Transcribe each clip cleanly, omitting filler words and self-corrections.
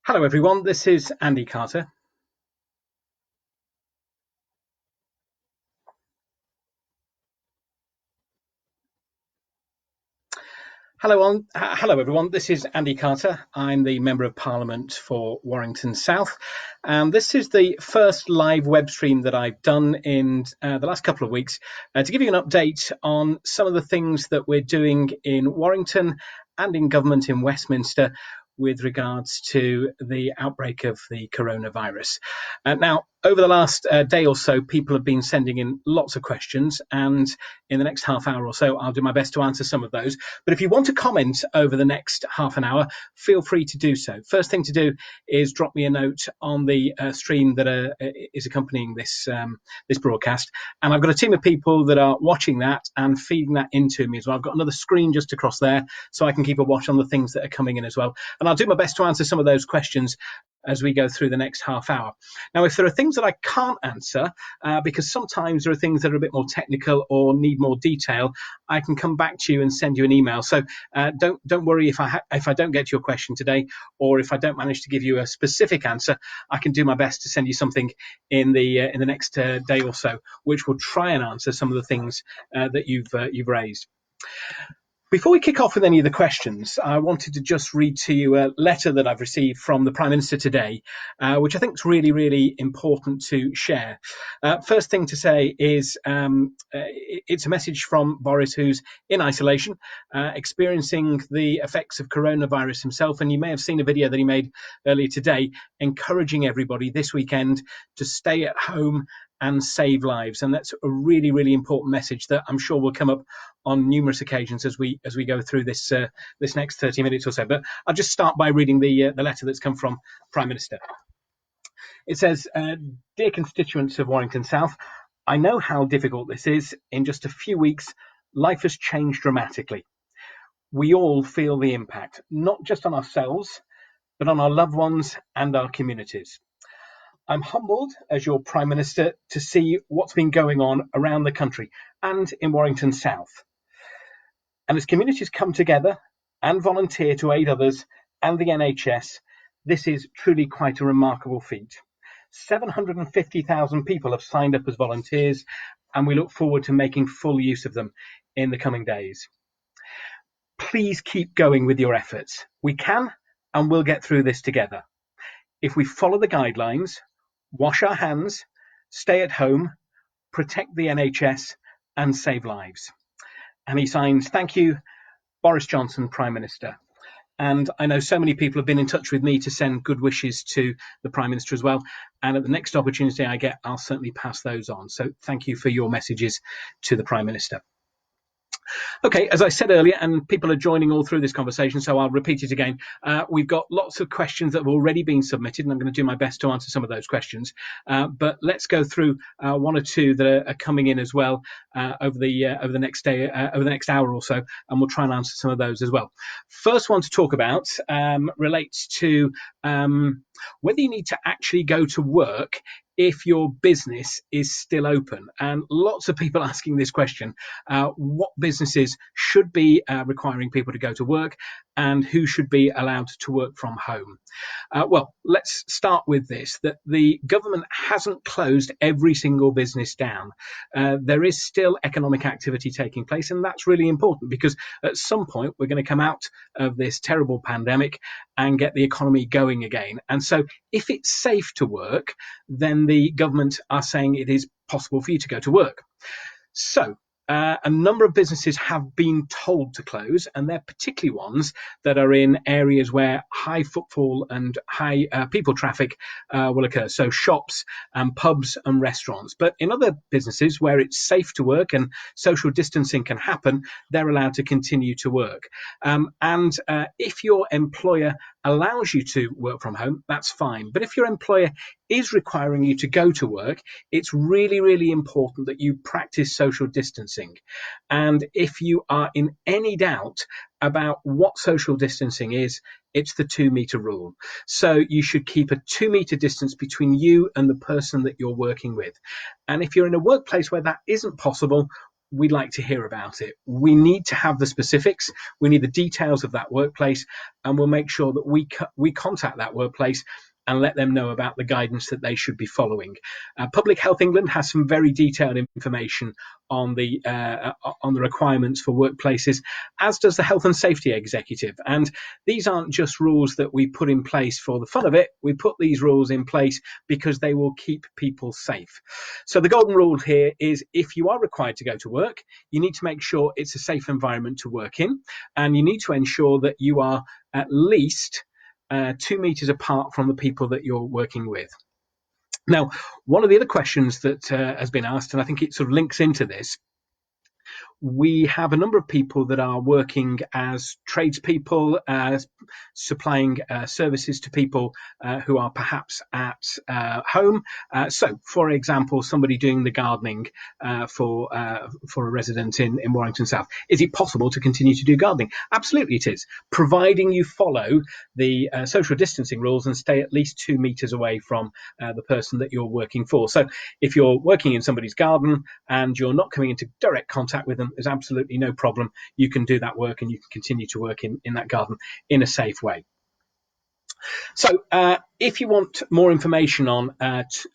Hello everyone, this is Andy Carter. Hello everyone, this is Andy Carter. I'm the Member of Parliament for Warrington South. And this is the first live web stream that I've done in the last couple of weeks to give you an update on some of the things that we're doing in Warrington and in government in Westminster with regards to the outbreak of the coronavirus. Now, over the last day or so, people have been sending in lots of questions, and in the next half hour or so, I'll do my best to answer some of those. But if you want to comment over the next half an hour, feel free to do so. First thing to do is drop me a note on the stream that is accompanying this broadcast. And I've got a team of people that are watching that and feeding that into me as well. I've got another screen just across there, so I can keep a watch on the things that are coming in as well. And I'll do my best to answer some of those questions as we go through the next half hour. Now, if there are things that I can't answer, because sometimes there are things that are a bit more technical or need more detail, I can come back to you and send you an email. So don't worry if I don't get to your question today, or if I don't manage to give you a specific answer. I can do my best to send you something in the next day or so, which will try and answer some of the things that you've raised. Before we kick off with any of the questions, I wanted to just read to you a letter that I've received from the Prime Minister today, which I think is really, really important to share. First thing to say is it's a message from Boris, who's in isolation, experiencing the effects of coronavirus himself. And you may have seen a video that he made earlier today, encouraging everybody this weekend to stay at home and save lives. And that's a really, really important message that I'm sure will come up on numerous occasions as we go through this next 30 minutes or so. But I'll just start by reading the letter that's come from Prime Minister. It says, "Dear constituents of Warrington South, I know how difficult this is. In just a few weeks, life has changed dramatically. We all feel the impact, not just on ourselves, but on our loved ones and our communities. I'm humbled as your Prime Minister to see what's been going on around the country and in Warrington South. And as communities come together and volunteer to aid others and the NHS, this is truly quite a remarkable feat. 750,000 people have signed up as volunteers, and we look forward to making full use of them in the coming days. Please keep going with your efforts. We can and will get through this together. If we follow the guidelines, wash our hands, stay at home, protect the NHS, and save lives." And he signs, "Thank you, Boris Johnson, Prime Minister." And I know so many people have been in touch with me to send good wishes to the Prime Minister as well. And at the next opportunity I get, I'll certainly pass those on. So thank you for your messages to the Prime Minister. Okay, as I said earlier, and people are joining all through this conversation, so I'll repeat it again. We've got lots of questions that have already been submitted, and I'm going to do my best to answer some of those questions. But let's go through one or two that are coming in as well over the next day, over the next hour or so, and we'll try and answer some of those as well. First one to talk about relates to whether you need to actually go to work if your business is still open. And lots of people asking this question, what businesses should be requiring people to go to work and who should be allowed to work from home? Well, let's start with this, that the government hasn't closed every single business down. There is still economic activity taking place, and that's really important because at some point we're going to come out of this terrible pandemic and get the economy going again. And so if it's safe to work, then the government are saying it is possible for you to go to work. So a number of businesses have been told to close, and they're particularly ones that are in areas where high footfall and high people traffic will occur. So shops and pubs and restaurants. But in other businesses where it's safe to work and social distancing can happen, they're allowed to continue to work. And if your employer allows you to work from home, that's fine. But if your employer is requiring you to go to work, it's really, really important that you practice social distancing. And if you are in any doubt about what social distancing is, it's the 2-meter rule. So you should keep a 2-meter distance between you and the person that you're working with. And if you're in a workplace where that isn't possible, we'd like to hear about it. We need to have the specifics. We need the details of that workplace, and we'll make sure that we contact that workplace and let them know about the guidance that they should be following. Public Health England has some very detailed information on the requirements for workplaces, as does the Health and Safety Executive. And these aren't just rules that we put in place for the fun of it. We put these rules in place because they will keep people safe. So the golden rule here is, if you are required to go to work, you need to make sure it's a safe environment to work in, and you need to ensure that you are at least 2 meters apart from the people that you're working with. Now, one of the other questions that has been asked, and I think it sort of links into this, we have a number of people that are working as tradespeople, supplying services to people who are perhaps at home. So, for example, somebody doing the gardening for a resident in Warrington South. Is it possible to continue to do gardening? Absolutely it is, providing you follow the social distancing rules and stay at least 2 meters away from the person that you're working for. So if you're working in somebody's garden and you're not coming into direct contact with them, there's absolutely no problem. You can do that work and you can continue to work in that garden in a safe way. So if you want more information on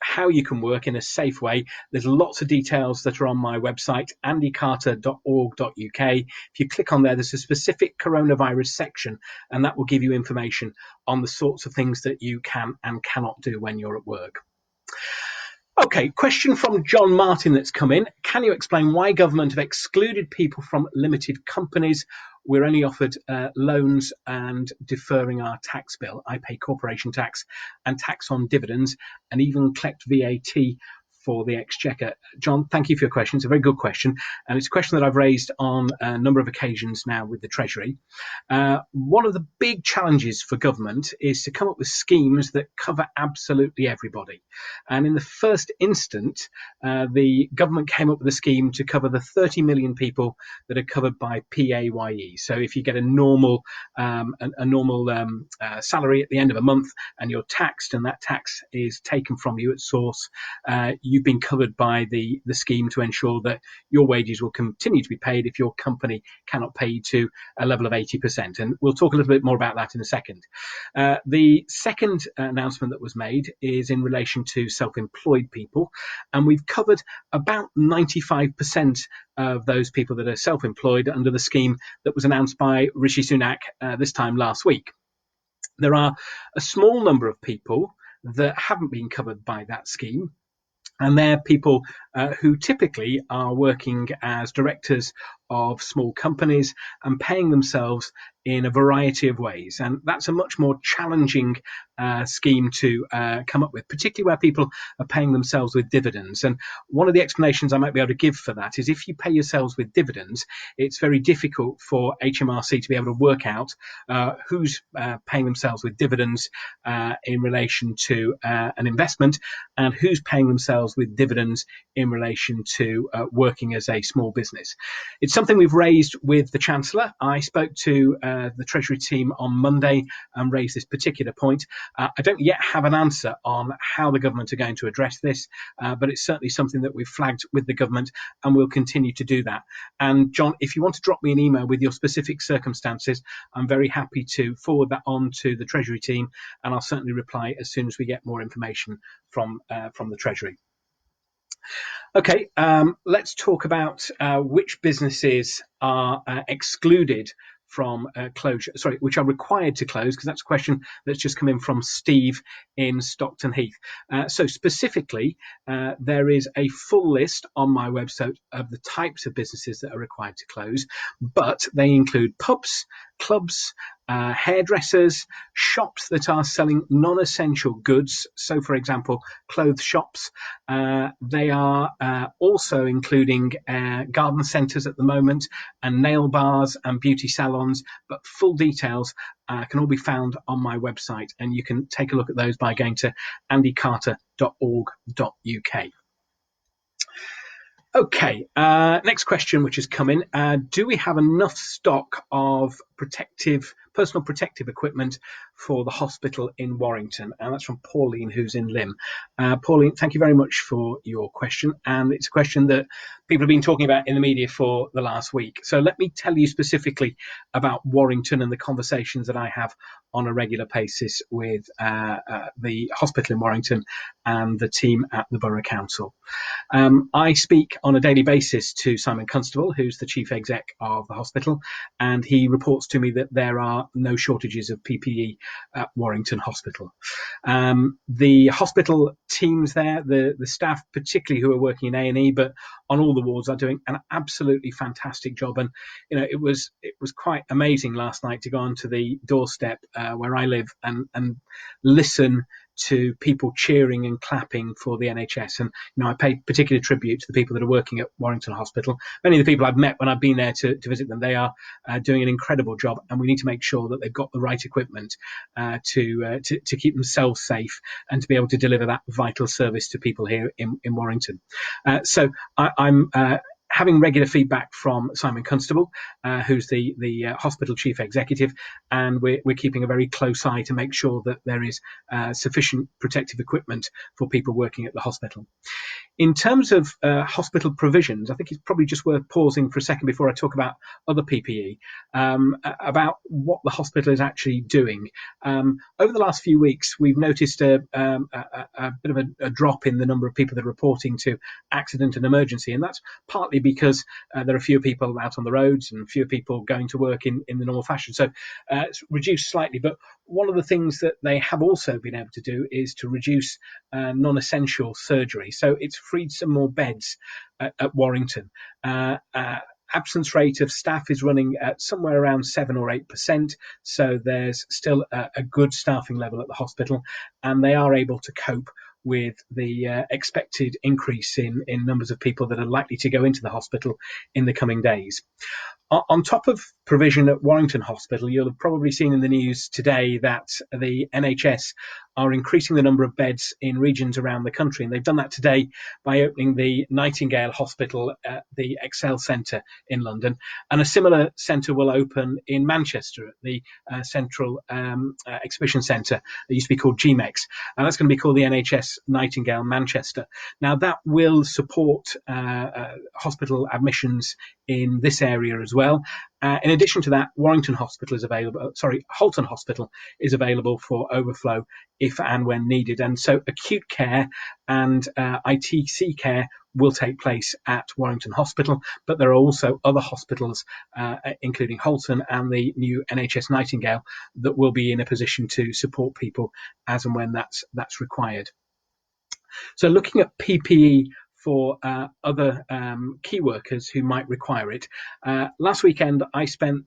how you can work in a safe way, there's lots of details that are on my website, andycarter.org.uk. If you click on there, there's a specific coronavirus section, and that will give you information on the sorts of things that you can and cannot do when you're at work. Okay, question from John Martin that's come in. Can you explain why government have excluded people from limited companies? We're only offered loans and deferring our tax bill. I pay corporation tax and tax on dividends and even collect VAT for the Exchequer. John, thank you for your question. It's a very good question, and it's a question that I've raised on a number of occasions now with the Treasury. One of the big challenges for government is to come up with schemes that cover absolutely everybody. And in the first instance, the government came up with a scheme to cover the 30 million people that are covered by PAYE. So if you get a normal salary at the end of a month and you're taxed, and that tax is taken from you at source, you've been covered by the scheme to ensure that your wages will continue to be paid if your company cannot pay you to a level of 80%. And we'll talk a little bit more about that in a second. The second announcement that was made is in relation to self-employed people, and we've covered about 95% of those people that are self-employed under the scheme that was announced by Rishi Sunak this time last week. There are a small number of people that haven't been covered by that scheme, and they're people who typically are working as directors of small companies and paying themselves in a variety of ways. And that's a much more challenging scheme to come up with, particularly where people are paying themselves with dividends. And one of the explanations I might be able to give for that is, if you pay yourselves with dividends, it's very difficult for HMRC to be able to work out who's paying themselves with dividends in relation to an investment, and who's paying themselves with dividends in relation to working as a small business. It's something we've raised with the Chancellor. I spoke to the Treasury team on Monday and raised this particular point. I don't yet have an answer on how the government are going to address this, but it's certainly something that we've flagged with the government, and we'll continue to do that. And John, if you want to drop me an email with your specific circumstances, I'm very happy to forward that on to the Treasury team, and I'll certainly reply as soon as we get more information from the Treasury. Okay, let's talk about which businesses are excluded from closure, which are required to close, because that's a question that's just come in from Steve in Stockton Heath. So specifically, there is a full list on my website of the types of businesses that are required to close, but they include pubs, clubs, hairdressers, shops that are selling non-essential goods. So, for example, clothes shops. They are also including garden centres at the moment, and nail bars and beauty salons. But full details can all be found on my website, and you can take a look at those by going to andycarter.org.uk. Okay, next question which has come in. Do we have enough stock of personal protective equipment for the hospital in Warrington, and that's from Pauline, who's in Lymm. Pauline, thank you very much for your question, and it's a question that people have been talking about in the media for the last week. So let me tell you specifically about Warrington and the conversations that I have on a regular basis with the hospital in Warrington and the team at the Borough Council. I speak on a daily basis to Simon Constable, who's the chief exec of the hospital, and he reports to me that there are no shortages of PPE at Warrington Hospital. The hospital teams there, the staff, particularly who are working in A&E, but on all the wards, are doing an absolutely fantastic job. And it was quite amazing last night to go onto the doorstep where I live and listen to people cheering and clapping for the NHS. And I pay particular tribute to the people that are working at Warrington Hospital. Many of the people I've met when I've been there to visit them, they are doing an incredible job, and we need to make sure that they've got the right equipment to keep themselves safe and to be able to deliver that vital service to people here in Warrington. So I'm having regular feedback from Simon Constable, who's the hospital chief executive, and we're keeping a very close eye to make sure that there is sufficient protective equipment for people working at the hospital. In terms of hospital provisions, I think it's probably just worth pausing for a second before I talk about other PPE, about what the hospital is actually doing. Over the last few weeks, we've noticed a bit of a drop in the number of people that are reporting to accident and emergency, and that's partly because there are fewer people out on the roads and fewer people going to work in the normal fashion. So it's reduced slightly, but one of the things that they have also been able to do is to reduce non-essential surgery. So it's freed some more beds at Warrington. Absence rate of staff is running at somewhere around 7 or 8%. So there's still a good staffing level at the hospital, and they are able to cope with the expected increase in numbers of people that are likely to go into the hospital in the coming days. On top of provision at Warrington Hospital, you'll have probably seen in the news today that the NHS are increasing the number of beds in regions around the country. And they've done that today by opening the Nightingale Hospital at the Excel Centre in London. And a similar centre will open in Manchester at the Central Exhibition Centre. It used to be called GMEX. And that's going to be called the NHS Nightingale Manchester. Now, that will support hospital admissions in this area as well. In addition to that, Warrington Hospital is available. Halton Hospital is available for overflow if and when needed. And so acute care and ITC care will take place at Warrington Hospital, but there are also other hospitals, including Halton and the new NHS Nightingale, that will be in a position to support people as and when that's required. So looking at PPE for other key workers who might require it. Last weekend, I spent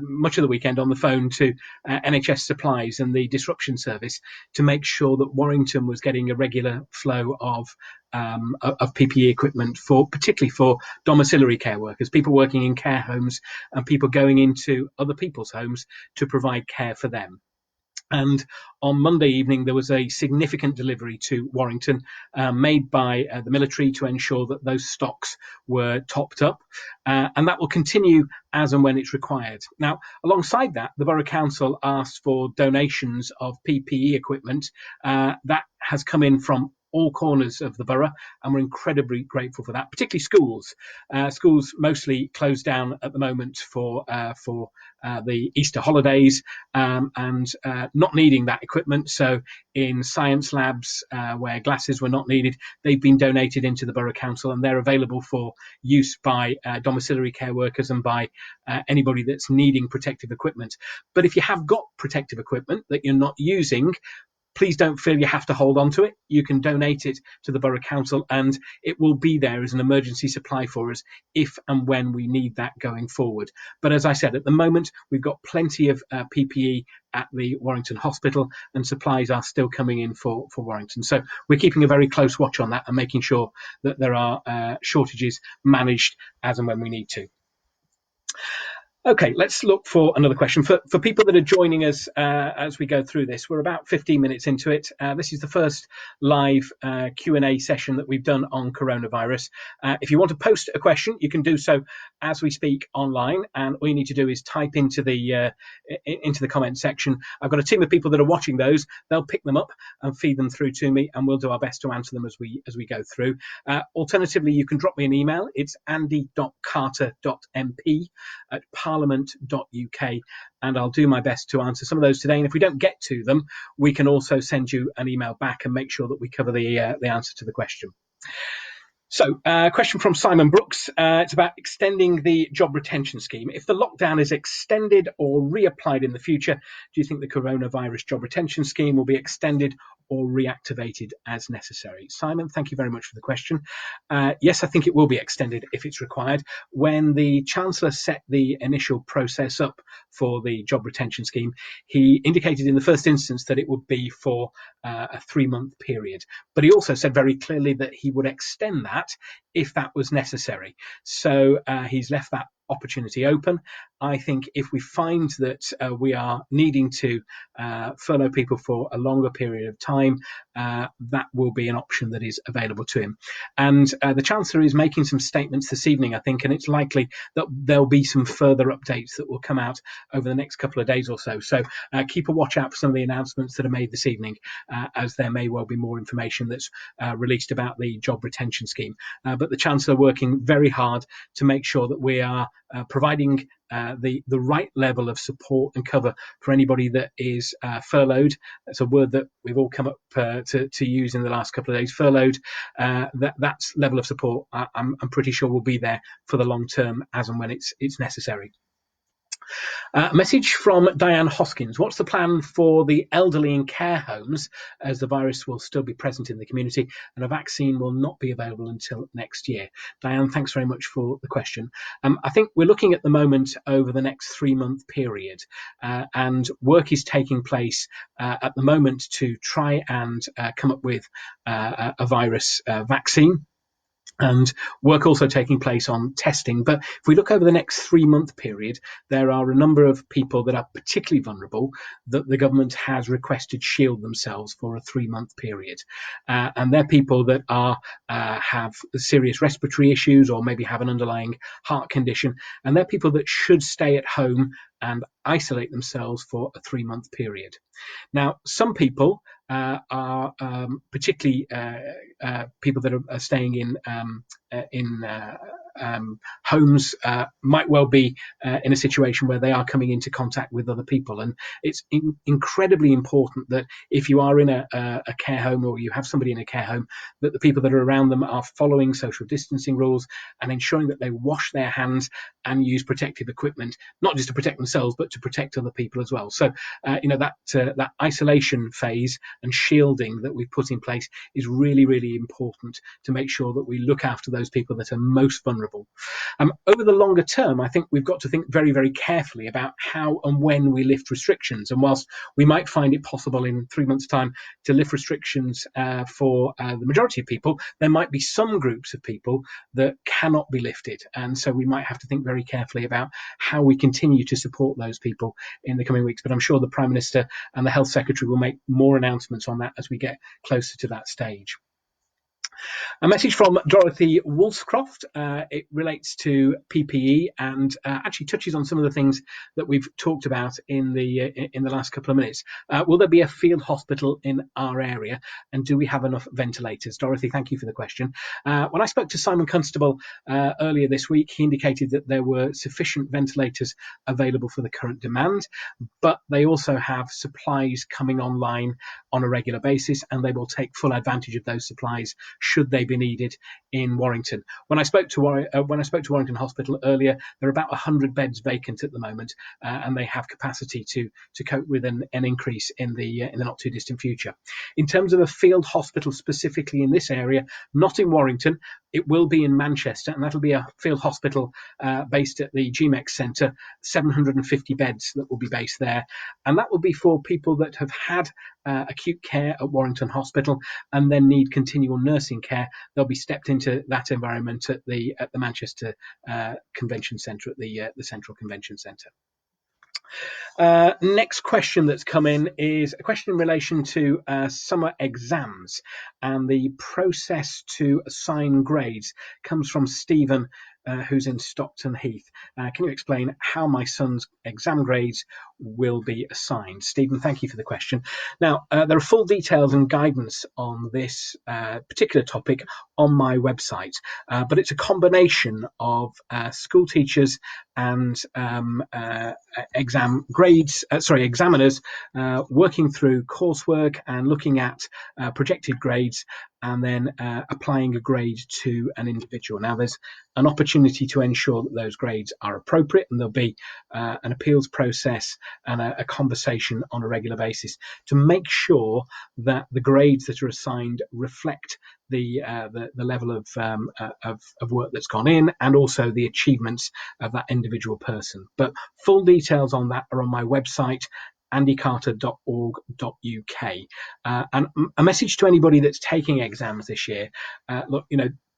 much of the weekend on the phone to NHS Supplies and the disruption service to make sure that Warrington was getting a regular flow of PPE equipment, particularly for domiciliary care workers, people working in care homes and people going into other people's homes to provide care for them. And on Monday evening, there was a significant delivery to Warrington made by the military to ensure that those stocks were topped up. And that will continue as and when it's required. Now, alongside that, the Borough Council asked for donations of PPE equipment. That has come in from all corners of the borough, and we're incredibly grateful for that, particularly schools. Schools mostly closed down at the moment for the Easter holidays and not needing that equipment. So in science labs where glasses were not needed, they've been donated into the Borough Council, and they're available for use by domiciliary care workers and by anybody that's needing protective equipment. But if you have got protective equipment that you're not using, please don't feel you have to hold on to it. You can donate it to the Borough Council, and it will be there as an emergency supply for us if and when we need that going forward. But as I said, at the moment, we've got plenty of PPE at the Warrington Hospital, and supplies are still coming in for Warrington. So we're keeping a very close watch on that and making sure that there are shortages managed as and when we need to. Okay, let's look for another question. For people that are joining us as we go through this, we're about 15 minutes into it. This is the first live Q&A session that we've done on coronavirus. If you want to post a question, you can do so as we speak online, and all you need to do is type into the comment section. I've got a team of people that are watching those. They'll pick them up and feed them through to me, and we'll do our best to answer them as we go through. Alternatively, you can drop me an email. It's andy.carter.mp@parliament.uk, and I'll do my best to answer some of those today. And if we don't get to them, we can also send you an email back and make sure that we cover the answer to the question. So, question from Simon Brooks. It's about extending the job retention scheme. If the lockdown is extended or reapplied in the future, do you think the coronavirus job retention scheme will be extended or reactivated as necessary? Simon, thank you very much for the question. Yes, I think it will be extended if it's required. When the Chancellor set the initial process up for the job retention scheme, he indicated in the first instance that it would be for a 3-month period. But he also said very clearly that he would extend that if that was necessary. So he's left that opportunity open. I think if we find that we are needing to furlough people for a longer period of time, that will be an option that is available to him. And the Chancellor is making some statements this evening, I think, and it's likely that there'll be some further updates that will come out over the next couple of days or so. So keep a watch out for some of the announcements that are made this evening, as there may well be more information that's released about the job retention scheme. But the Chancellor working very hard to make sure that we are providing the right level of support and cover for anybody that is furloughed. That's a word that we've all come up to use in the last couple of days. Furloughed. That level of support, I'm pretty sure will be there for the long term as and when it's necessary. A message from Diane Hoskins. What's the plan for the elderly in care homes, as the virus will still be present in the community and a vaccine will not be available until next year? Diane, thanks very much for the question. I think we're looking at the moment over the next 3-month period, and work is taking place at the moment to try and come up with a virus vaccine. And work also taking place on testing. But if we look over the next 3-month period, there are a number of people that are particularly vulnerable that the government has requested shield themselves for a 3-month period. And they're people that have serious respiratory issues or maybe have an underlying heart condition. And they're people that should stay at home and isolate themselves for a 3-month period. Now, some people are particularly people that are staying in homes might well be in a situation where they are coming into contact with other people. And it's incredibly important that if you are in a care home or you have somebody in a care home, that the people that are around them are following social distancing rules and ensuring that they wash their hands and use protective equipment, not just to protect themselves, but to protect other people as well. So, that isolation phase and shielding that we've put in place is really, really important to make sure that we look after those people that are most vulnerable. Over the longer term, I think we've got to think very, very carefully about how and when we lift restrictions. And whilst we might find it possible in 3 months' time to lift restrictions for the majority of people, there might be some groups of people that cannot be lifted. And so we might have to think very carefully about how we continue to support those people in the coming weeks. But I'm sure the Prime Minister and the Health Secretary will make more announcements on that as we get closer to that stage. A message from Dorothy Woolscroft. It relates to PPE and actually touches on some of the things that we've talked about in the last couple of minutes. Will there be a field hospital in our area, and do we have enough ventilators? Dorothy, thank you for the question. When I spoke to Simon Constable earlier this week, he indicated that there were sufficient ventilators available for the current demand, but they also have supplies coming online on a regular basis, and they will take full advantage of those supplies should they be needed in Warrington. When I spoke to Warrington Hospital earlier, there are about 100 beds vacant at the moment, and they have capacity to cope with an increase in the not too distant future. In terms of a field hospital specifically in this area, not in Warrington, it will be in Manchester, and that'll be a field hospital based at the GMEX Centre, 750 beds that will be based there, and that will be for people that have had acute care at Warwick Hospital and then need continual nursing care, they'll be stepped into that environment at the Manchester Convention Centre, at the Central Convention Centre. Next question that's come in is a question in relation to summer exams, and the process to assign grades comes from Stephen, who's in Stockton Heath. Can you explain how my son's exam grades will be assigned? Stephen, thank you for the question. Now, there are full details and guidance on this particular topic on my website, but it's a combination of school teachers and examiners working through coursework and looking at projected grades and then applying a grade to an individual. Now, there's an opportunity to ensure that those grades are appropriate, and there'll be an appeals process and a conversation on a regular basis to make sure that the grades that are assigned reflect the level of work that's gone in, and also the achievements of that individual person. But full details on that are on my website, andycarter.org.uk. And a message to anybody that's taking exams this year: look,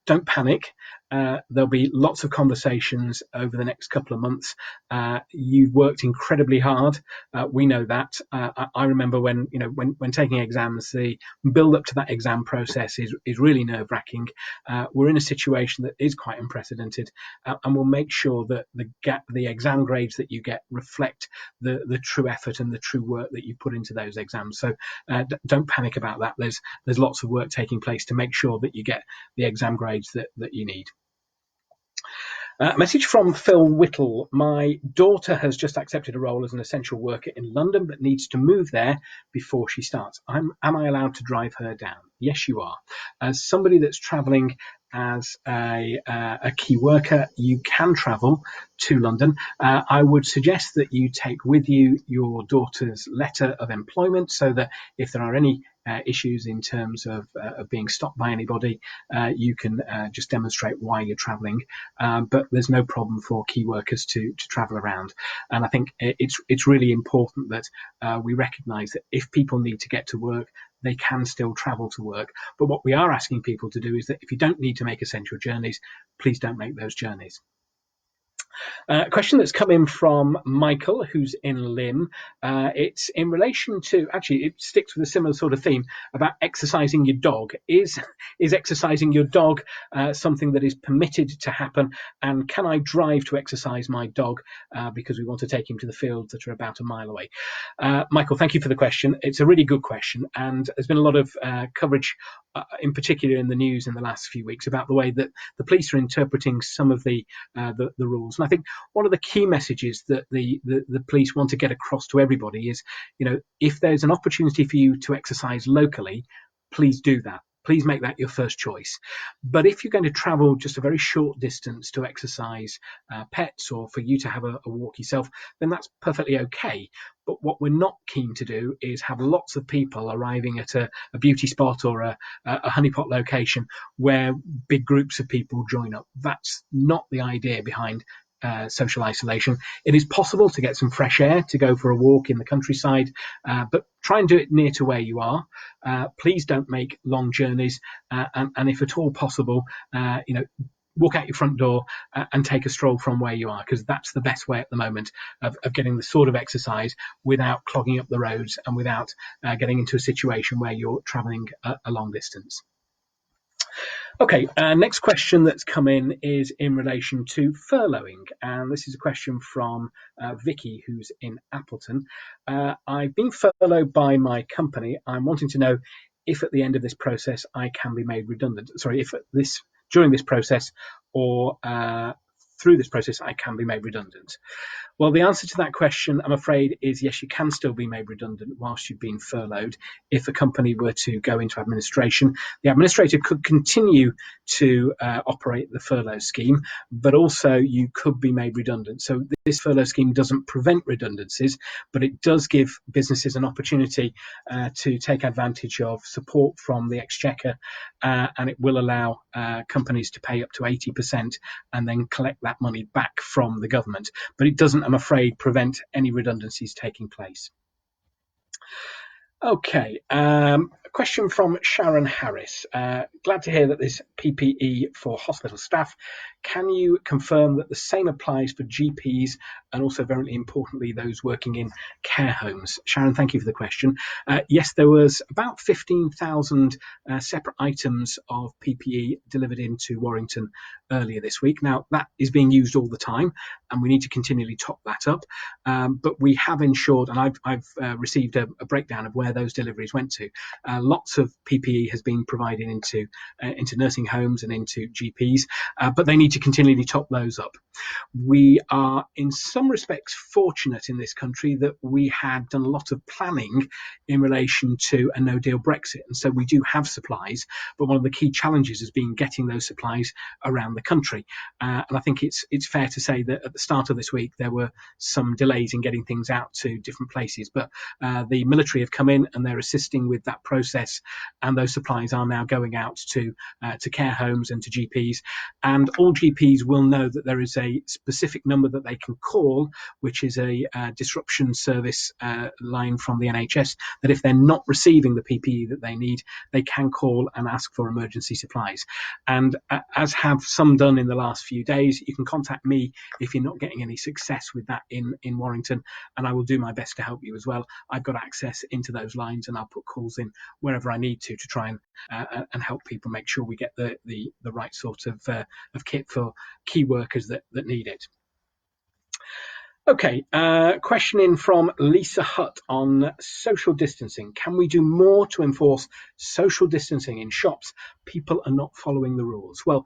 don't panic. There'll be lots of conversations over the next couple of months. You've worked incredibly hard. We know that. I remember when taking exams, the build up to that exam process is really nerve-wracking. We're in a situation that is quite unprecedented, and we'll make sure that the exam grades that you get reflect the true effort and the true work that you put into those exams. So don't panic about that. There's lots of work taking place to make sure that you get the exam grades that you need. Message from Phil Whittle. My daughter has just accepted a role as an essential worker in London, but needs to move there before she starts. Am I allowed to drive her down? Yes, you are. As somebody that's travelling as a key worker, you can travel to London. I would suggest that you take with you your daughter's letter of employment, so that if there are any issues in terms of being stopped by anybody, you can just demonstrate why you're travelling. But there's no problem for key workers to travel around. And I think it's really important that we recognise that if people need to get to work, they can still travel to work. But what we are asking people to do is that if you don't need to make essential journeys, please don't make those journeys. A question that's come in from Michael, who's in Lim. It's in relation to, actually, it sticks with a similar sort of theme about exercising your dog. Is exercising your dog something that is permitted to happen? And can I drive to exercise my dog because we want to take him to the fields that are about a mile away? Michael, thank you for the question. It's a really good question. And there's been a lot of coverage, in particular in the news in the last few weeks, about the way that the police are interpreting some of the rules. And I think one of the key messages that the police want to get across to everybody is, if there's an opportunity for you to exercise locally, please do that. Please make that your first choice. But if you're going to travel just a very short distance to exercise pets, or for you to have a walk yourself, then that's perfectly okay. But what we're not keen to do is have lots of people arriving at a beauty spot or a honeypot location where big groups of people join up. That's not the idea behind social isolation. It is possible to get some fresh air, to go for a walk in the countryside, but try and do it near to where you are. Please don't make long journeys, and if at all possible, walk out your front door and take a stroll from where you are, because that's the best way at the moment of getting the sort of exercise without clogging up the roads and without getting into a situation where you're travelling a long distance. Okay, next question that's come in is in relation to furloughing, and this is a question from Vicky, who's in Appleton. I've been furloughed by my company. I'm wanting to know if at the end of this process I can be made redundant. Sorry, if during this process or through this process I can be made redundant. Well, the answer to that question, I'm afraid, is yes, you can still be made redundant whilst you've been furloughed. If a company were to go into administration, the administrator could continue to operate the furlough scheme, but also you could be made redundant. So this furlough scheme doesn't prevent redundancies, but it does give businesses an opportunity to take advantage of support from the Exchequer, and it will allow companies to pay up to 80% and then collect that money back from the government. But it doesn't, I'm afraid, prevent any redundancies taking place. Okay, a question from Sharon Harris. Glad to hear that there's PPE for hospital staff. Can you confirm that the same applies for GPs and also, very importantly, those working in care homes? Sharon, thank you for the question. Yes, there was about 15,000 separate items of PPE delivered into Warrington earlier this week. Now, that is being used all the time, and we need to continually top that up. But we have ensured, and I've received a breakdown of where those deliveries went to. Lots of PPE has been provided into nursing homes and into GPs, but they need to continually top those up. We are, in some respects, fortunate in this country that we had done a lot of planning in relation to a no-deal Brexit, and so we do have supplies. But one of the key challenges has been getting those supplies around the country, and I think it's fair to say that at the start of this week there were some delays in getting things out to different places. But the military have come in and they're assisting with that process, and those supplies are now going out to care homes and to GPs. And all GPs will know that there is a specific number that they can call, which is a disruption service line from the NHS, that if they're not receiving the PPE that they need, they can call and ask for emergency supplies. And as have some done in the last few days, you can contact me if you're not getting any success with that in Warrington, and I will do my best to help you as well. I've got access into those lines, and I'll put calls in wherever I need to try and help people make sure we get the right sort of kit for key workers that need it. Okay, question in from Lisa Hutt on social distancing. Can we do more to enforce social distancing in shops? People are not following the rules. Well,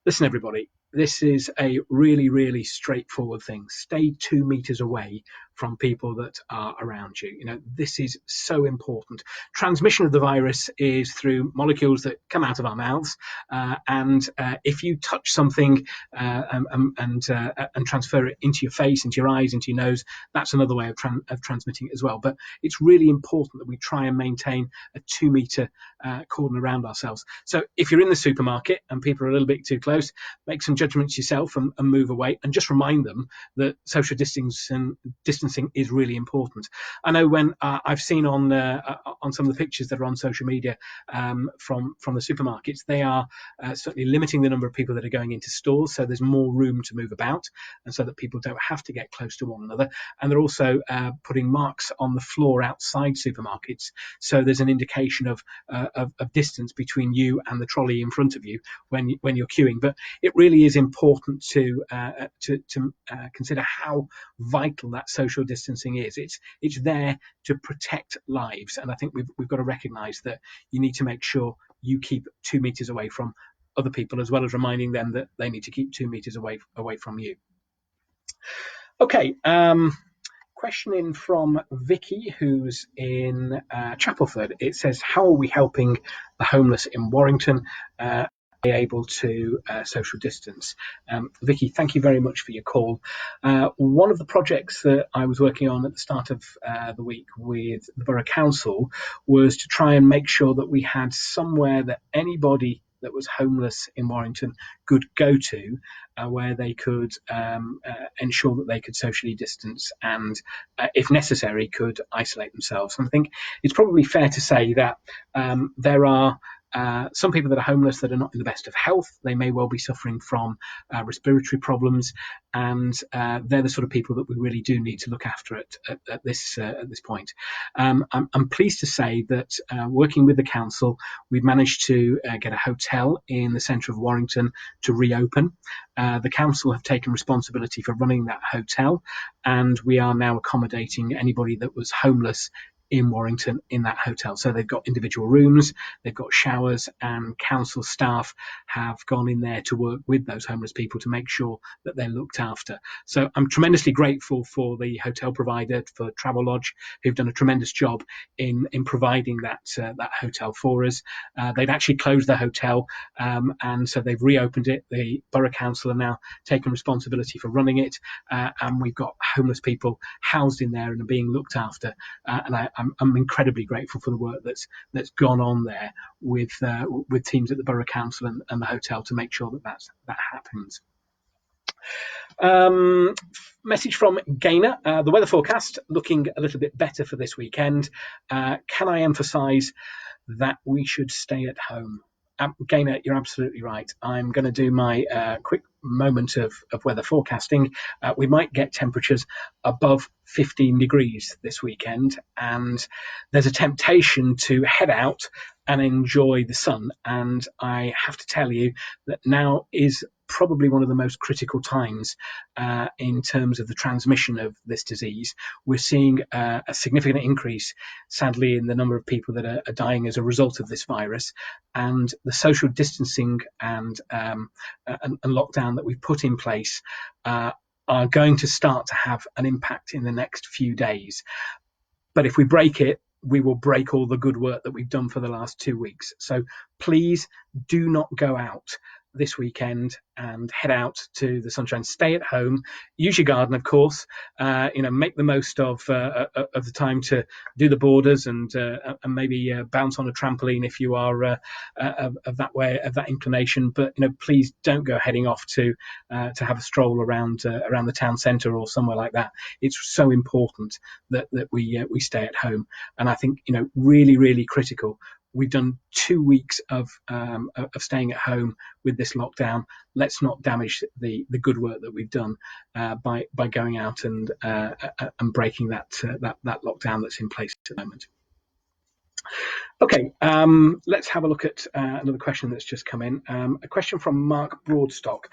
listen, everybody, this is a really, really straightforward thing. Stay 2 meters away from people that are around you. You know, this is so important. Transmission of the virus is through molecules that come out of our mouths, and if you touch something and transfer it into your face, into your eyes, into your nose, that's another way of transmitting it as well. But it's really important that we try and maintain a 2 meter cordon around ourselves. So if you're in the supermarket and people are a little bit too close, make some judgments yourself and move away, and just remind them that social distancing is really important. I know when I've seen on some of the pictures that are on social media from the supermarkets, they are certainly limiting the number of people that are going into stores, so there's more room to move about, and so that people don't have to get close to one another. And they're also putting marks on the floor outside supermarkets, so there's an indication of distance between you and the trolley in front of you when you're queuing. But it really is important to consider how vital that social distancing is. It's there to protect lives, and I think we've got to recognise that you need to make sure you keep 2 meters away from other people, as well as reminding them that they need to keep 2 meters away from you. Okay, question in from Vicky, who's in Chapelford. It says, how are we helping the homeless in Warrington able to social distance? Vicky, thank you very much for your call. One of the projects that I was working on at the start of the week with the Borough Council was to try and make sure that we had somewhere that anybody that was homeless in Warrington could go to, where they could ensure that they could socially distance and, if necessary, could isolate themselves. And I think it's probably fair to say that there are some people that are homeless that are not in the best of health. They may well be suffering from respiratory problems, and they're the sort of people that we really do need to look after at this point. I'm pleased to say that working with the council, we've managed to get a hotel in the centre of Warrington to reopen. The council have taken responsibility for running that hotel, and we are now accommodating anybody that was homeless in Warrington in that hotel. So they've got individual rooms, they've got showers, and council staff have gone in there to work with those homeless people to make sure that they're looked after. So I'm tremendously grateful for the hotel provider, for Travelodge, who've done a tremendous job in providing that hotel for us. They'd actually closed the hotel, and so they've reopened it. The Borough Council are now taking responsibility for running it, and we've got homeless people housed in there and are being looked after. And I'm incredibly grateful for the work that's gone on there with teams at the Borough Council and the hotel to make sure that happens. Message from Gaynor. The weather forecast looking a little bit better for this weekend. Can I emphasise that we should stay at home? Gaynor, you're absolutely right. I'm going to do my quick moment of weather forecasting. We might get temperatures above 15 degrees this weekend, and there's a temptation to head out and enjoy the sun. And I have to tell you that now is probably one of the most critical times in terms of the transmission of this disease. We're seeing a significant increase, sadly, in the number of people that are dying as a result of this virus, and the social distancing and lockdown that we've put in place are going to start to have an impact in the next few days. But if we break it, we will break all the good work that we've done for the last 2 weeks. So please do not go out this weekend and head out to the sunshine. Stay at home. Use your garden, of course. Make the most of the time to do the borders and maybe bounce on a trampoline if you are of that inclination. But please don't go heading off to have a stroll around the town centre or somewhere like that. It's so important that we stay at home. And I think really, really critical. We've done 2 weeks of staying at home with this lockdown. Let's not damage the good work that we've done by going out and breaking that lockdown that's in place at the moment. Okay, let's have a look at another question that's just come in. A question from Mark Broadstock.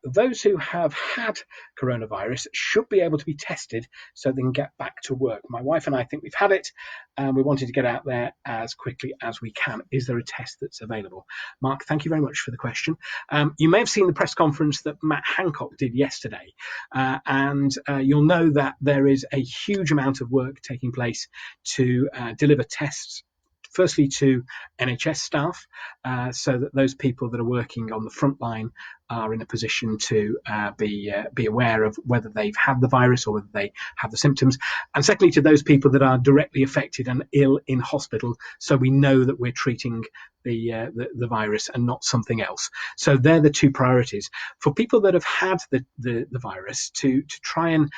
Those who have had coronavirus should be able to be tested so they can get back to work. My wife and I think we've had it, and we wanted to get out there as quickly as we can. Is there a test that's available? Mark, thank you very much for the question. You may have seen the press conference that Matt Hancock did yesterday, and you'll know that there is a huge amount of work taking place to deliver tests, firstly to NHS staff, so that those people that are working on the front line are in a position to be aware of whether they've had the virus or whether they have the symptoms. And secondly, to those people that are directly affected and ill in hospital, so we know that we're treating the virus and not something else. So they're the two priorities. For people that have had the virus, to try and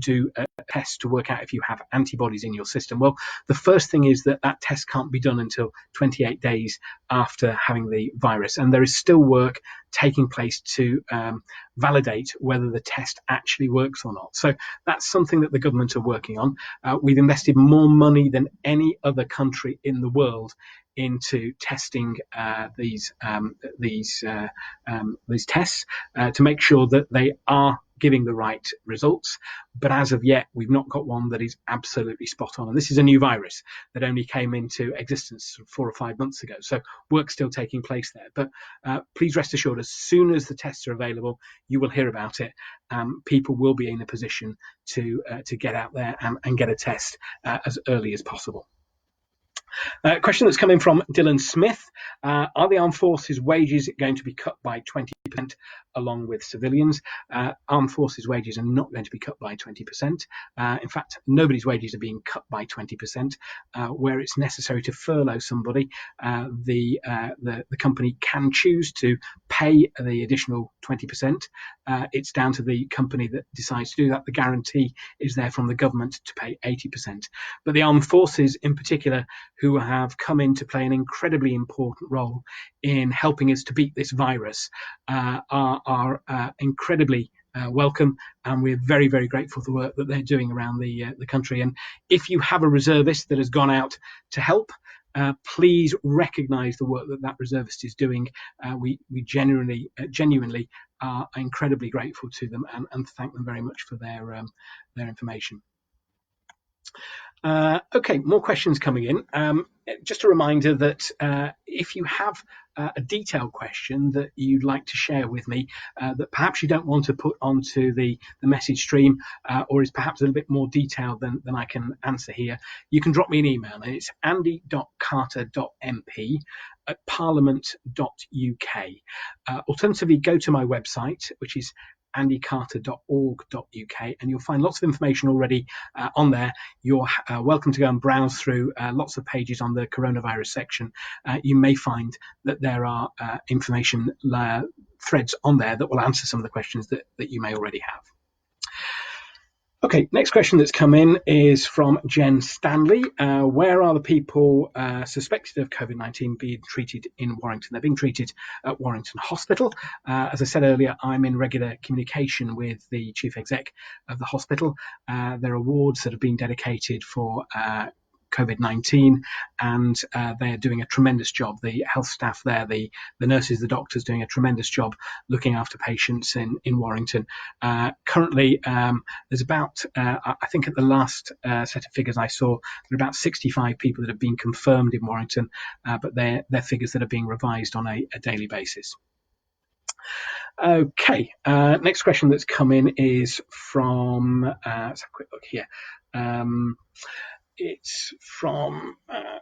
do a test to work out if you have antibodies in your system. Well, the first thing is that test can't be done until 28 days after having the virus. And there is still work taking place to validate whether the test actually works or not. So that's something that the government are working on. We've invested more money than any other country in the world into testing these tests to make sure that they are giving the right results. But as of yet, we've not got one that is absolutely spot on. And this is a new virus that only came into existence 4 or 5 months ago. So work's still taking place there. But please rest assured, as soon as the tests are available, you will hear about it. People will be in a position to get out there and get a test as early as possible. Question that's coming from Dylan Smith. Are the armed forces wages going to be cut by 20% along with civilians? Armed forces wages are not going to be cut by 20%. In fact, nobody's wages are being cut by 20%. Where it's necessary to furlough somebody, the company can choose to pay the additional 20%. It's down to the company that decides to do that. The guarantee is there from the government to pay 80%. But the armed forces in particular, who have come in to play an incredibly important role in helping us to beat this virus, are incredibly welcome, and we're very, very grateful for the work that they're doing around the country. And if you have a reservist that has gone out to help, please recognise the work that reservist is doing. We genuinely are incredibly grateful to them and thank them very much for their information. Okay, more questions coming in. Just a reminder that if you have a detailed question that you'd like to share with me that perhaps you don't want to put onto the message stream or is perhaps a little bit more detailed than I can answer here, you can drop me an email, and it's andy.carter.mp@parliament.uk. Alternatively, go to my website, which is andycarter.org.uk, and you'll find lots of information already on there. You're welcome to go and browse through lots of pages on the coronavirus section. You may find that there are information threads on there that will answer some of the questions that you may already have. Okay, next question that's come in is from Jen Stanley. Where are the people suspected of COVID-19 being treated in Warrington? They're being treated at Warrington Hospital. As I said earlier, I'm in regular communication with the chief exec of the hospital. There are wards that have been dedicated for COVID-19, and they're doing a tremendous job. The health staff there, the nurses, the doctors, doing a tremendous job looking after patients in Warrington. Currently, there's about, I think at the last set of figures I saw, there are about 65 people that have been confirmed in Warrington, but they're figures that are being revised on a daily basis. Okay, next question that's come in is from, let's have a quick look here. It's from,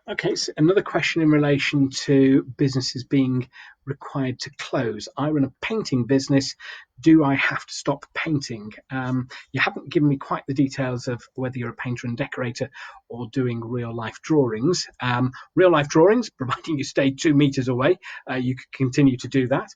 okay, so another question in relation to businesses being required to close. I run a painting business. Do I have to stop painting? You haven't given me quite the details of whether you're a painter and decorator or doing real life drawings. Real life drawings, providing you stay 2 meters away, you could continue to do that.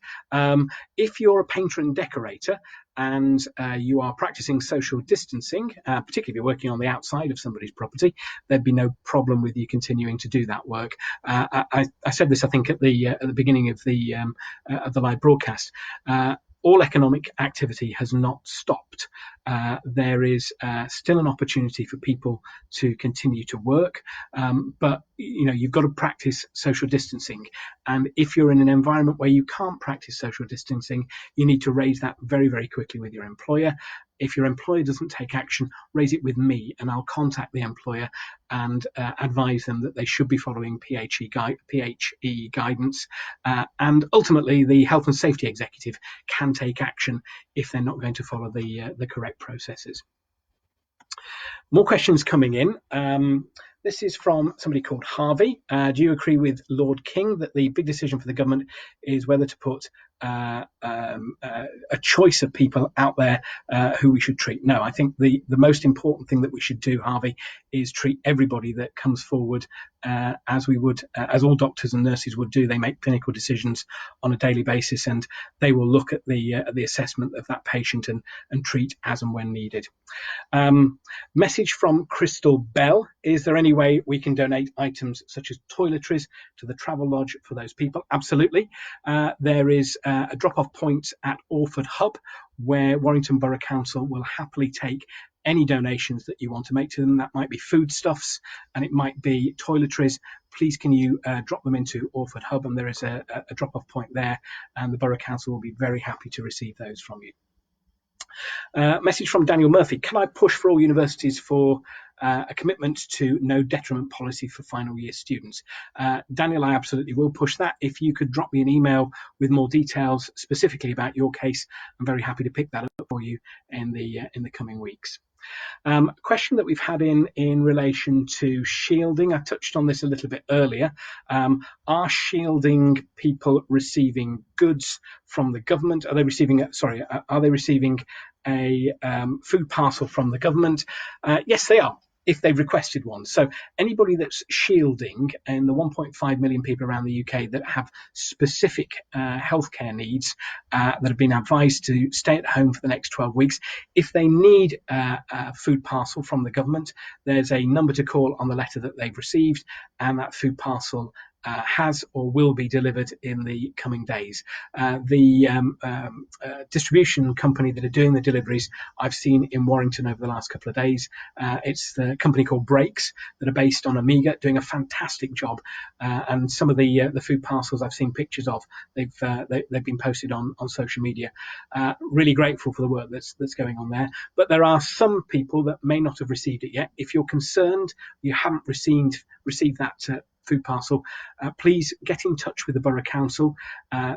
If you're a painter and decorator, and you are practicing social distancing, particularly if you're working on the outside of somebody's property, there'd be no problem with you continuing to do that work. I said this, I think, at the beginning of the live broadcast. All economic activity has not stopped. There is still an opportunity for people to continue to work, but you've got to practice social distancing. And if you're in an environment where you can't practice social distancing, you need to raise that very, very quickly with your employer. If your employer doesn't take action, raise it with me, and I'll contact the employer and advise them that they should be following PHE guidance. And ultimately, the health and safety executive can take action if they're not going to follow the correct processes. More questions coming in. This is from somebody called Harvey. Do you agree with Lord King that the big decision for the government is whether to put a choice of people out there who we should treat? No, I think the most important thing that we should do, Harvey, is treat everybody that comes forward as we would, as all doctors and nurses would do. They make clinical decisions on a daily basis, and they will look at the assessment of that patient and treat as and when needed. Message from Crystal Bell. Is there any way we can donate items such as toiletries to the travel lodge for those people? Absolutely. There is a drop-off point at Orford Hub where Warrington Borough Council will happily take any donations that you want to make to them. That might be foodstuffs and it might be toiletries. Please can you drop them into Orford Hub, and there is a drop-off point there, and the Borough Council will be very happy to receive those from you. Message from Daniel Murphy. Can I push for all universities for a commitment to no detriment policy for final year students? Daniel, I absolutely will push that. If you could drop me an email with more details specifically about your case, I'm very happy to pick that up for you in the coming weeks. Question that we've had in relation to shielding. I touched on this a little bit earlier. Are shielding people receiving goods from the government? Are they receiving a food parcel from the government? Yes, they are, if they've requested one. So anybody that's shielding, and the 1.5 million people around the UK that have specific healthcare needs that have been advised to stay at home for the next 12 weeks, if they need a food parcel from the government, there's a number to call on the letter that they've received, and that food parcel has or will be delivered in the coming days. The distribution company that are doing the deliveries I've seen in Warrington over the last couple of days, it's the company called Breaks that are based on Amiga, doing a fantastic job. And some of the food parcels I've seen pictures of, they've been posted on social media. Really grateful for the work that's going on there. But there are some people that may not have received it yet. If you're concerned you haven't received that food parcel, please get in touch with the Borough Council.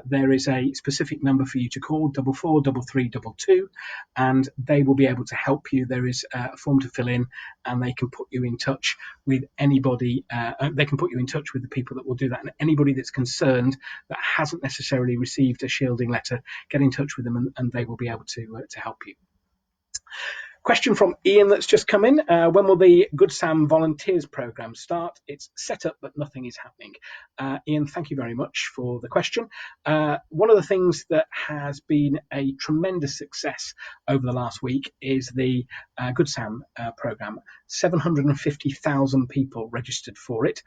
There is a specific number for you to call, 443322, and they will be able to help you. There is a form to fill in, and they can put you in touch with anybody. They can put you in touch with the people that will do that. And anybody that's concerned that hasn't necessarily received a shielding letter, get in touch with them, and they will be able to help you. Question from Ian that's just come in. When will the Good Sam Volunteers programme start? It's set up, but nothing is happening. Ian, thank you very much for the question. One of the things that has been a tremendous success over the last week is the Good Sam programme. 750,000 people registered for it.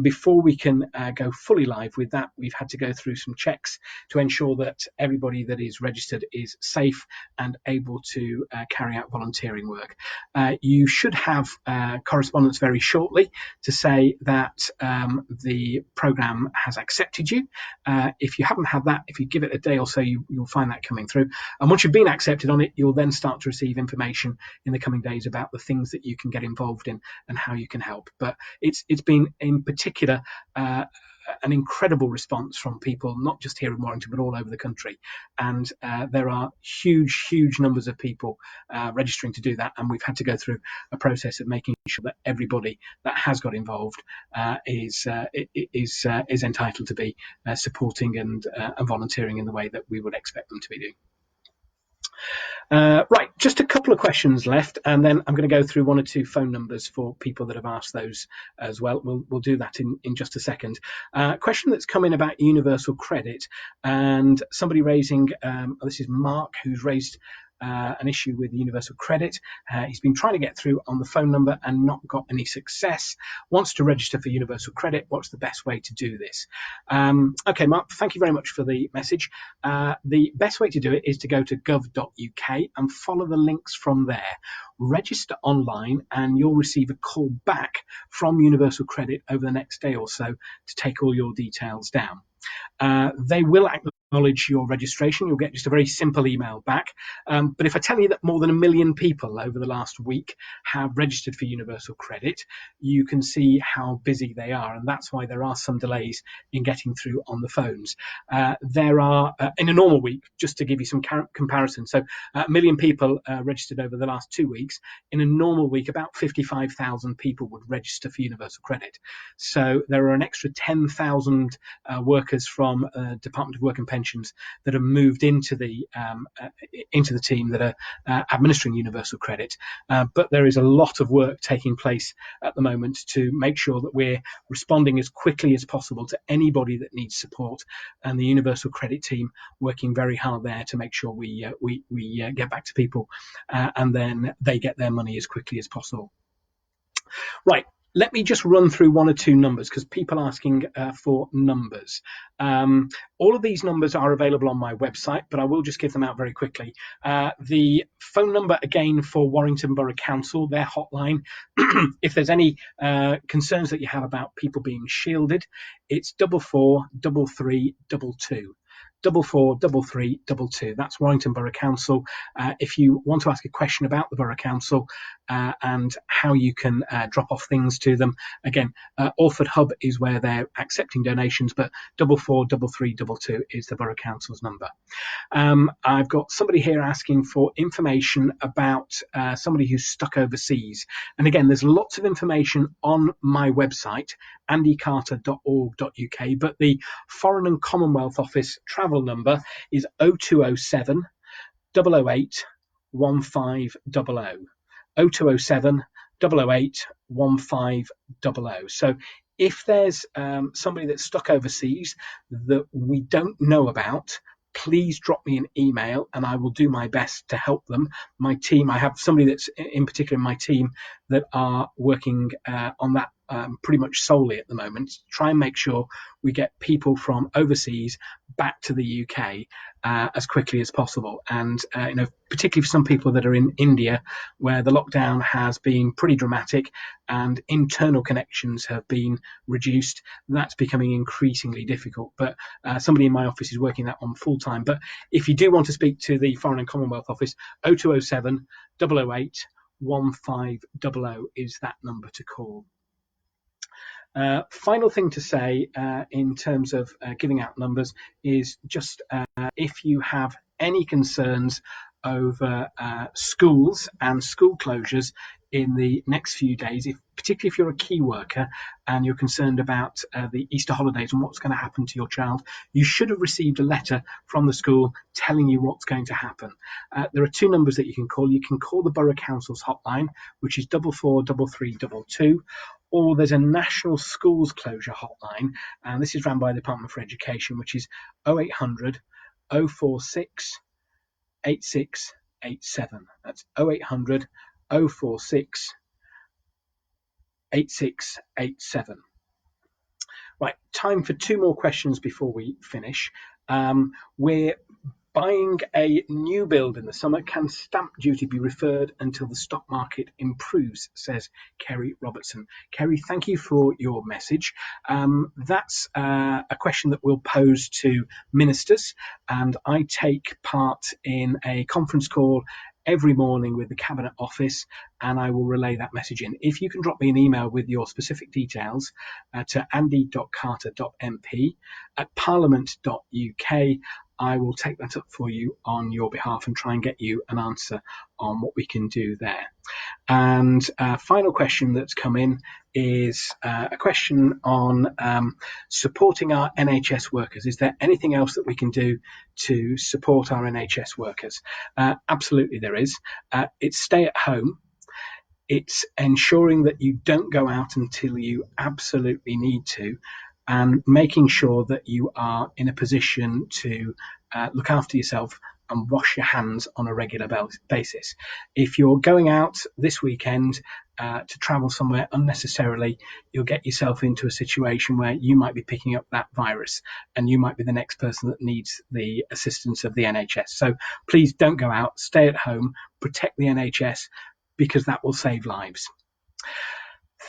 Before we can go fully live with that, we've had to go through some checks to ensure that everybody that is registered is safe and able to carry out volunteering work. You should have correspondence very shortly to say that the programme has accepted you. If you haven't had that, if you give it a day or so, you'll find that coming through. And once you've been accepted on it, you'll then start to receive information in the coming days about the things that you can get involved in and how you can help. But it's been in particular an incredible response from people, not just here in Warrington, but all over the country. And there are huge numbers of people registering to do that. And we've had to go through a process of making sure that everybody that has got involved is entitled to be supporting and volunteering in the way that we would expect them to be doing. Right, just a couple of questions left, and then I'm going to go through one or two phone numbers for people that have asked those as well. We'll do that in just a second. Question that's come in about universal credit, and somebody raising, this is Mark, who's raised an issue with universal credit. He's been trying to get through on the phone number and not got any success. Wants to register for universal credit. What's the best way to do this? Okay, Mark, thank you very much for the message. The best way to do it is to go to gov.uk and follow the links from there. Register online and you'll receive a call back from universal credit over the next day or so to take all your details down. They will acknowledge your registration. You'll get just a very simple email back. But if I tell you that more than 1 million people over the last week have registered for universal credit, you can see how busy they are. And that's why there are some delays in getting through on the phones. There are, in a normal week, just to give you some comparison, so 1 million people registered over the last 2 weeks. In a normal week, about 55,000 people would register for universal credit. So there are an extra 10,000 workers from Department of Work and Pensions that have moved into the team that are administering universal credit. But there is a lot of work taking place at the moment to make sure that we're responding as quickly as possible to anybody that needs support, and the universal credit team working very hard there to make sure we get back to people and then they get their money as quickly as possible. Right. Let me just run through one or two numbers because people are asking for numbers. All of these numbers are available on my website, but I will just give them out very quickly. The phone number again for Warrington Borough Council, their hotline, if there's any concerns that you have about people being shielded, it's 443322. 443322. That's Warrington Borough Council. If you want to ask a question about the Borough Council and how you can drop off things to them, again, Orford Hub is where they're accepting donations, but 443322 is the Borough Council's number. I've got somebody here asking for information about somebody who's stuck overseas. And again, there's lots of information on my website, andycarter.org.uk, but the Foreign and Commonwealth Office travel number is 0207 008 1500. 0207 008 1500. So if there's somebody that's stuck overseas that we don't know about, please drop me an email and I will do my best to help them. My team, I have somebody that's in particular in my team that are working on that pretty much solely at the moment, to try and make sure we get people from overseas back to the UK as quickly as possible. And particularly for some people that are in India, where the lockdown has been pretty dramatic and internal connections have been reduced, that's becoming increasingly difficult. But somebody in my office is working that on full time. But if you do want to speak to the Foreign and Commonwealth Office, 0207 008 1500 is that number to call. Final thing to say in terms of giving out numbers is just if you have any concerns over schools and school closures in the next few days, particularly if you're a key worker and you're concerned about the Easter holidays and what's going to happen to your child. You should have received a letter from the school telling you what's going to happen. There are two numbers that you can call. You can call the Borough Council's hotline, which is 443322, or there's a national schools closure hotline, and this is run by the Department for Education, which is 0800 046 8687. That's 0800 046 8687. Right, time for two more questions before we finish. We're buying a new build in the summer. Can stamp duty be referred until the stock market improves, says Kerry Robertson. Kerry, thank you for your message. That's a question that we'll pose to ministers, and I take part in a conference call every morning with the Cabinet Office, and I will relay that message in. If you can drop me an email with your specific details to andy.carter.mp@parliament.uk, I will take that up for you on your behalf and try and get you an answer on what we can do there. And final question that's come in is a question on supporting our NHS workers. Is there anything else that we can do to support our NHS workers? Absolutely there is. It's stay at home. It's ensuring that you don't go out until you absolutely need to, and making sure that you are in a position to look after yourself and wash your hands on a regular basis. If you're going out this weekend to travel somewhere unnecessarily, you'll get yourself into a situation where you might be picking up that virus, and you might be the next person that needs the assistance of the NHS. So please don't go out, stay at home, protect the NHS, because that will save lives.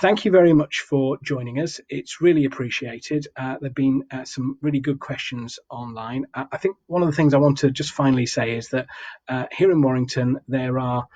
Thank you very much for joining us. It's really appreciated. There have been some really good questions online. I think one of the things I want to just finally say is that here in Warrington, there are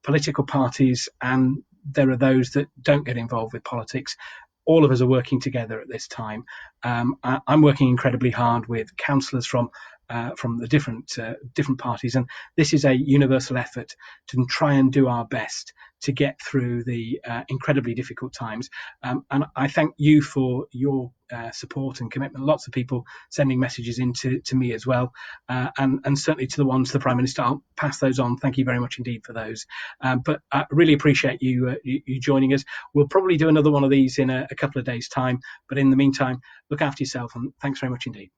political parties and there are those that don't get involved with politics. All of us are working together at this time. I'm working incredibly hard with councillors from the different parties, and this is a universal effort to try and do our best to get through the incredibly difficult times. And I thank you for your support and commitment. Lots of people sending messages to me as well, and certainly to the ones to the Prime Minister. I'll pass those on. Thank you very much indeed for those. But I really appreciate you joining us. We'll probably do another one of these in a couple of days' time. But in the meantime, look after yourself, and thanks very much indeed.